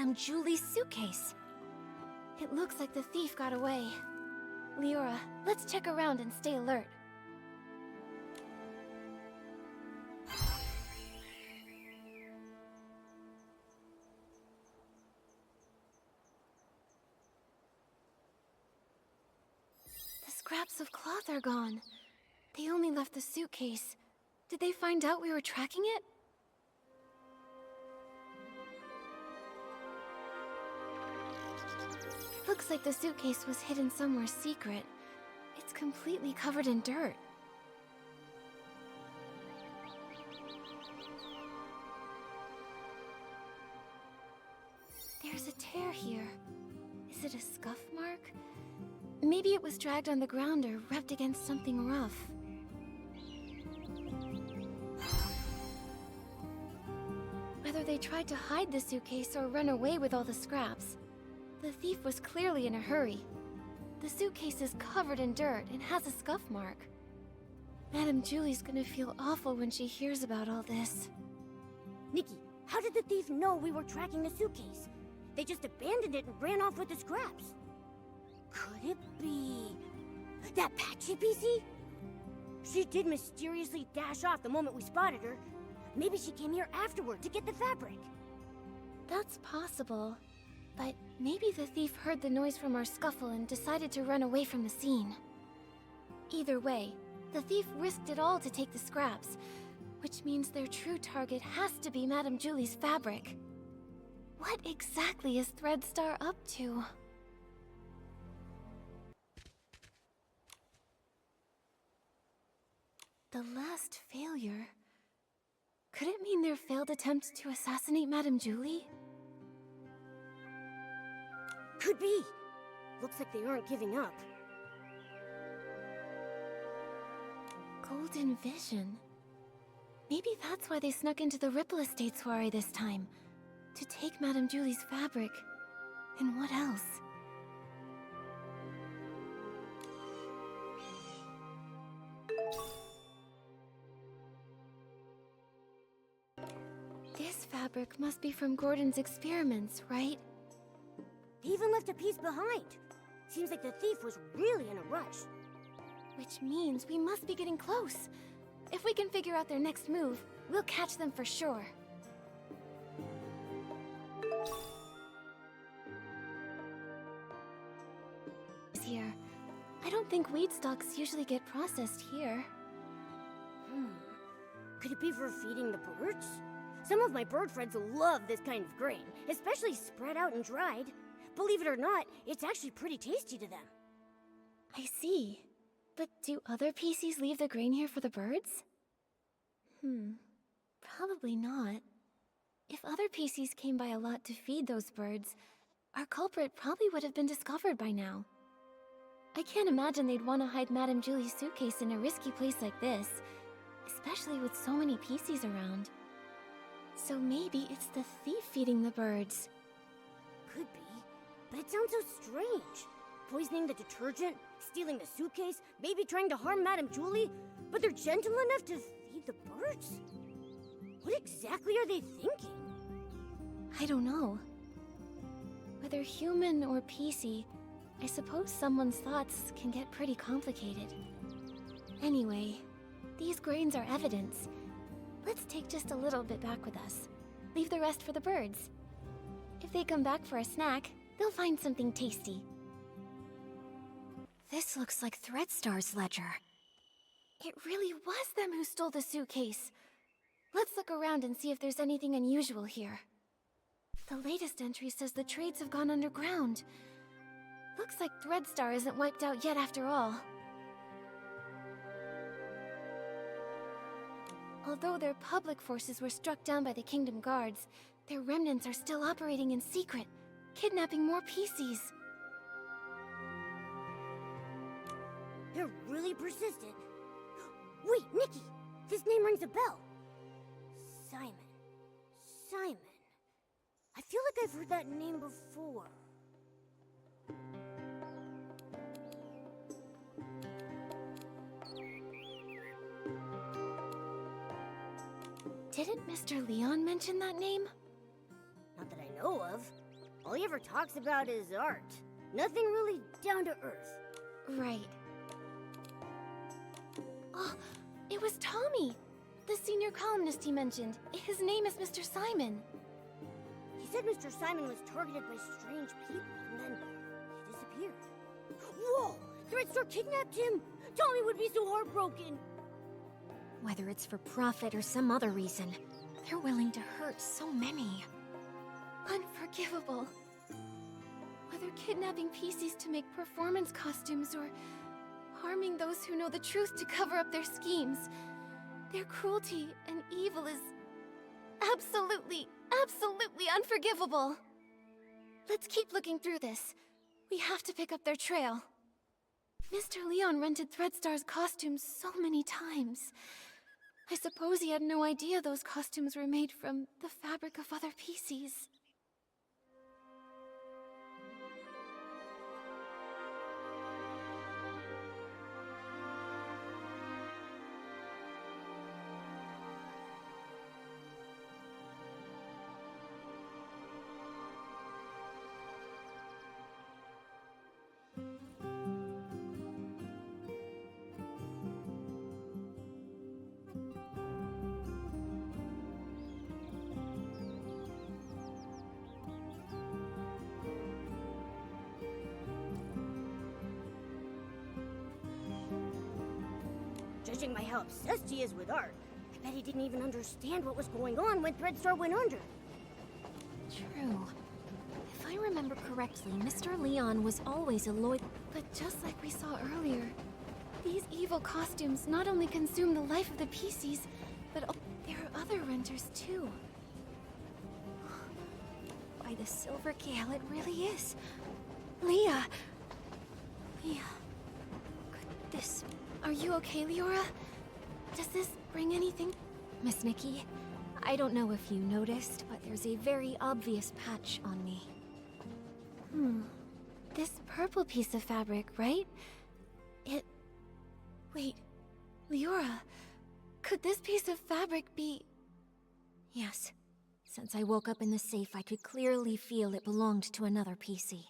Madame Julie's suitcase. It looks like the thief got away. Leora, let's check around and stay alert. The scraps of cloth are gone. They only left the suitcase. Did they find out we were tracking it? Looks like the suitcase was hidden somewhere secret. It's completely covered in dirt. There's a tear here. Is it a scuff mark? Maybe it was dragged on the ground or rubbed against something rough. Whether they tried to hide the suitcase or run away with all the scraps, the thief was clearly in a hurry. The suitcase is covered in dirt and has a scuff mark. Madame Julie's gonna feel awful when she hears about all this. Nikki, how did the thief know we were tracking the suitcase? They just abandoned it and ran off with the scraps. Could it be that Patchy PC? She did mysteriously dash off the moment we spotted her. Maybe she came here afterward to get the fabric. That's possible. But maybe the thief heard the noise from our scuffle and decided to run away from the scene. Either way, the thief risked it all to take the scraps, which means their true target has to be Madame Julie's fabric. What exactly is Threadstar up to? The last failure? Could it mean their failed attempt to assassinate Madame Julie? Could be. Looks like they aren't giving up. Golden Vision. Maybe that's why they snuck into the Ripple Estate soiree this time. To take Madame Julie's fabric. And what else? This fabric must be from Gordon's experiments, right? They even left a piece behind. Seems like the thief was really in a rush. Which means we must be getting close. If we can figure out their next move, we'll catch them for sure. Here. I don't think weed stalks usually get processed here. Could it be for feeding the birds? Some of my bird friends love this kind of grain, especially spread out and dried. Believe it or not, it's actually pretty tasty to them. I see. But do other PCs leave the grain here for the birds? Probably not. If other PCs came by a lot to feed those birds, our culprit probably would have been discovered by now. I can't imagine they'd want to hide Madame Julie's suitcase in a risky place like this, especially with so many PCs around. So maybe it's the thief feeding the birds. Could be, but it sounds so strange. Poisoning the detergent, stealing the suitcase, maybe trying to harm Madame Julie, but they're gentle enough to feed the birds? What exactly are they thinking? I don't know. Whether human or PC, I suppose someone's thoughts can get pretty complicated. Anyway, these grains are evidence. Let's take just a little bit back with us. Leave the rest for the birds. If they come back for a snack, they'll find something tasty. This looks like Threadstar's ledger. It really was them who stole the suitcase. Let's look around and see if there's anything unusual here. The latest entry says the trades have gone underground. Looks like Threadstar isn't wiped out yet after all. Although their public forces were struck down by the Kingdom Guards, their remnants are still operating in secret, kidnapping more PCs. They're really persistent. Wait, Nikki! This name rings a bell. Simon. Simon. I feel like I've heard that name before. Didn't Mr. Leon mention that name? Not that I know of. All he ever talks about is art. Nothing really down to earth. Right. Oh, it was Tommy! The senior columnist he mentioned. His name is Mr. Simon. He said Mr. Simon was targeted by strange people, and then he disappeared. Whoa! Threadstar kidnapped him! Tommy would be so heartbroken! Whether it's for profit or some other reason, they're willing to hurt so many. Unforgivable. Whether kidnapping PCs to make performance costumes or harming those who know the truth to cover up their schemes, their cruelty and evil is absolutely, absolutely unforgivable. Let's keep looking through this. We have to pick up their trail. Mr. Leon rented Threadstar's costumes so many times. I suppose he had no idea those costumes were made from the fabric of other PCs. Judging by how obsessed he is with art, I bet he didn't even understand what was going on when Threadstar went under. True. If I remember correctly, Mr. Leon was always a loyal... But just like we saw earlier, these evil costumes not only consume the life of the PCs, but there are other renters too. By the silver gale, it really is. Leah! Leah... Could this... Are you okay, Leora? Does this bring anything? Miss Nikki, I don't know if you noticed, but there's a very obvious patch on me. This purple piece of fabric, right? Wait, Leora, could this piece of fabric be... Yes. Since I woke up in the safe, I could clearly feel it belonged to another PC.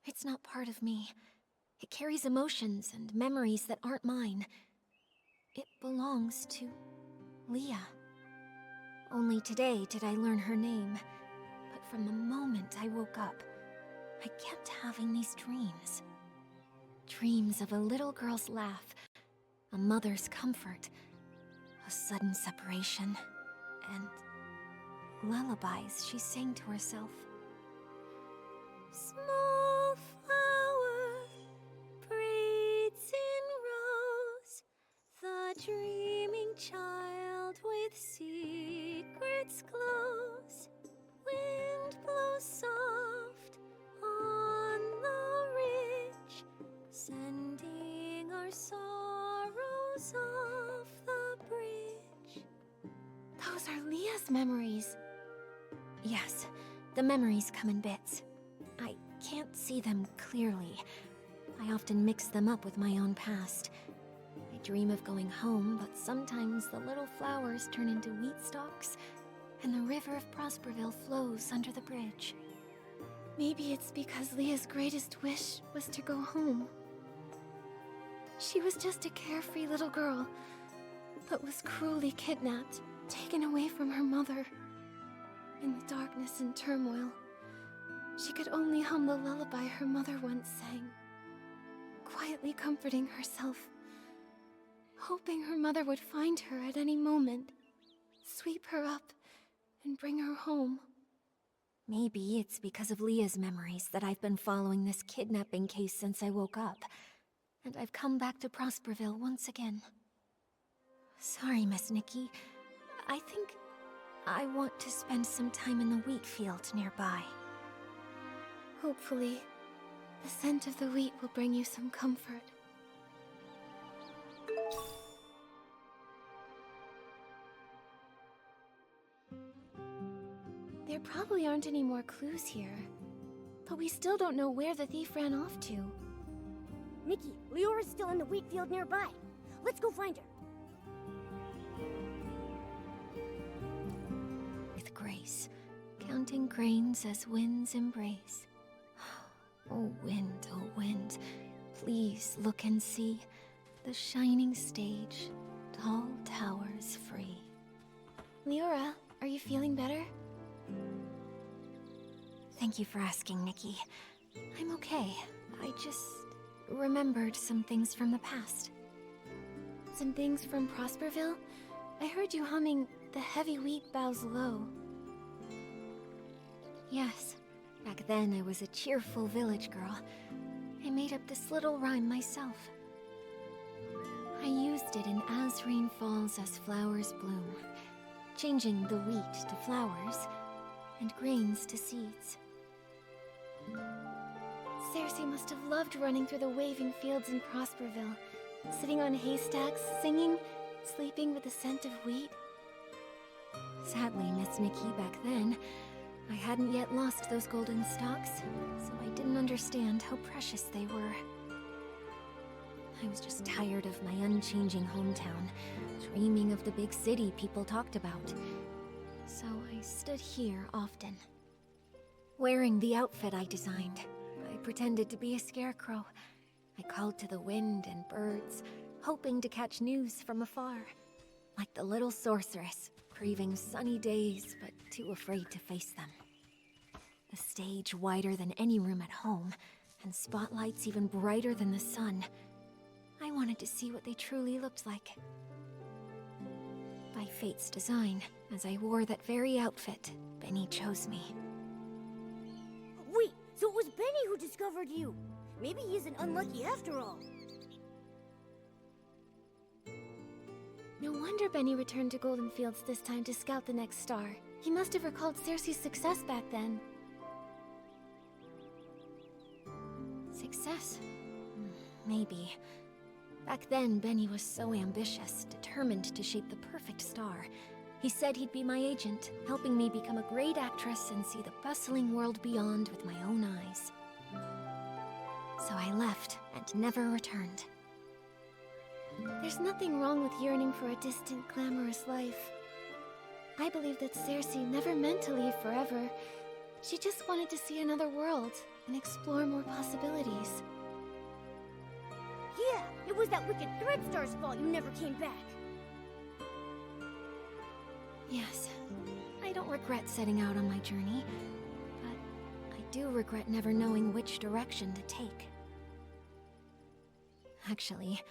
It's not part of me. It carries emotions and memories that aren't mine. It belongs to Leah. Only today did I learn her name. But from the moment I woke up, I kept having these dreams. Dreams of a little girl's laugh, a mother's comfort, a sudden separation, and lullabies she sang to herself. Small flower breathes in rose, the dreaming child with secrets glows. Wind blows soft on the ridge, sending our sorrows off the bridge. Those are Leah's memories. Yes, the memories come in bits. I can't see them clearly. I often mix them up with my own past. I dream of going home, but sometimes the little flowers turn into wheat stalks, and the river of Prosperville flows under the bridge. Maybe it's because Leah's greatest wish was to go home. She was just a carefree little girl, but was cruelly kidnapped, taken away from her mother. In the darkness and turmoil, she could only hum the lullaby her mother once sang, quietly comforting herself, hoping her mother would find her at any moment, sweep her up, and bring her home. Maybe it's because of Leah's memories that I've been following this kidnapping case since I woke up, and I've come back to Prosperville once again. Sorry, Miss Nikki. I think I want to spend some time in the wheat field nearby. Hopefully, the scent of the wheat will bring you some comfort. There probably aren't any more clues here, but we still don't know where the thief ran off to. Nikki, Leora's still in the wheat field nearby. Let's go find her. With grace, haunting grains as winds embrace. Oh wind, please look and see the shining stage, tall towers free. Leora, are you feeling better? Thank you for asking, Nikki. I'm okay. I just remembered some things from the past. Some things from Prosperville? I heard you humming "The heavy wheat bows low." Yes. Back then, I was a cheerful village girl. I made up this little rhyme myself. I used it in As Rain Falls, As Flowers Bloom, changing the wheat to flowers and grains to seeds. Cersei must have loved running through the waving fields in Prosperville, sitting on haystacks, singing, sleeping with the scent of wheat. Sadly, Miss Nikki, back then, I hadn't yet lost those golden stalks, so I didn't understand how precious they were. I was just tired of my unchanging hometown, dreaming of the big city people talked about. So I stood here often. Wearing the outfit I designed, I pretended to be a scarecrow. I called to the wind and birds, hoping to catch news from afar. Like the little sorceress, craving sunny days, but too afraid to face them. The stage wider than any room at home, and spotlights even brighter than the sun. I wanted to see what they truly looked like. By fate's design, as I wore that very outfit, Benny chose me. Wait, so it was Benny who discovered you. Maybe he isn't unlucky after all. No wonder Benny returned to Golden Fields this time to scout the next star. He must have recalled Cersei's success back then. Success? Maybe. Back then, Benny was so ambitious, determined to shape the perfect star. He said he'd be my agent, helping me become a great actress and see the bustling world beyond with my own eyes. So I left and never returned. There's nothing wrong with yearning for a distant, glamorous life. I believe that Cersei never meant to leave forever. She just wanted to see another world and explore more possibilities. Yeah, it was that wicked Threadstar's fault you never came back. Yes, I don't regret setting out on my journey, but I do regret never knowing which direction to take. Actually,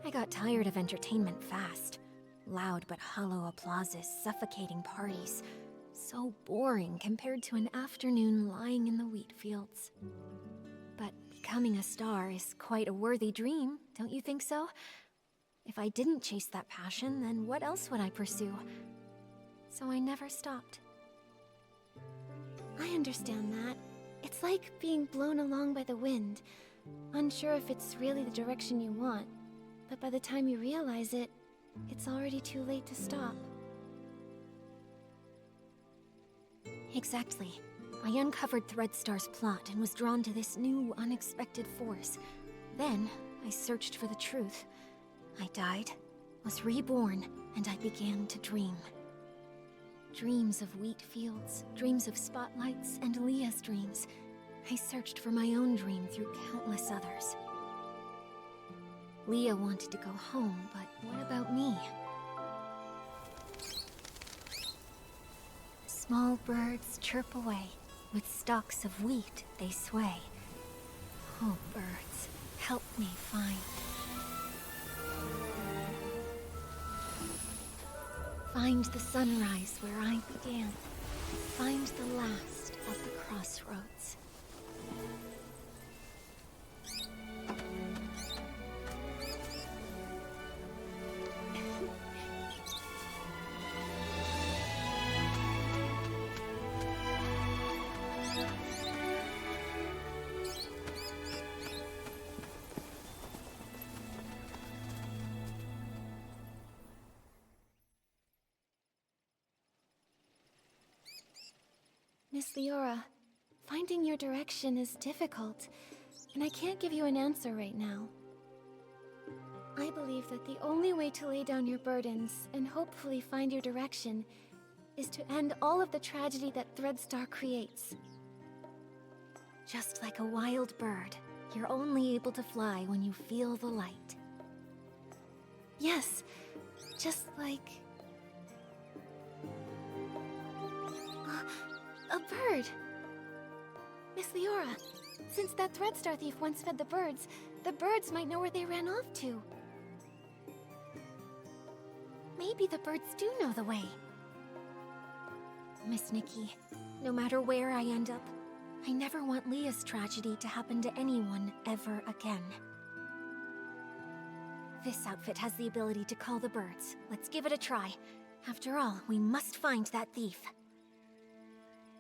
I got tired of entertainment fast. Loud but hollow applauses, suffocating parties. So boring compared to an afternoon lying in the wheat fields. But becoming a star is quite a worthy dream, don't you think so? If I didn't chase that passion, then what else would I pursue? So I never stopped. I understand that. It's like being blown along by the wind, unsure if it's really the direction you want, but by the time you realize it, it's already too late to stop. Exactly. I uncovered Threadstar's plot and was drawn to this new, unexpected force. Then, I searched for the truth. I died, was reborn, and I began to dream. Dreams of wheat fields, dreams of spotlights, and Leah's dreams. I searched for my own dream through countless others. Leah wanted to go home, but what about me? Small birds chirp away. With stalks of wheat they sway. Oh, birds, help me find. Find the sunrise where I began. Find the last of the crossroads. Miss Leora, finding your direction is difficult, and I can't give you an answer right now. I believe that the only way to lay down your burdens and hopefully find your direction is to end all of the tragedy that Threadstar creates. Just like a wild bird, you're only able to fly when you feel the light. Yes, just like... a bird! Miss Leora, since that Threadstar thief once fed the birds might know where they ran off to. Maybe the birds do know the way. Miss Nikki, no matter where I end up, I never want Leah's tragedy to happen to anyone ever again. This outfit has the ability to call the birds. Let's give it a try. After all, we must find that thief.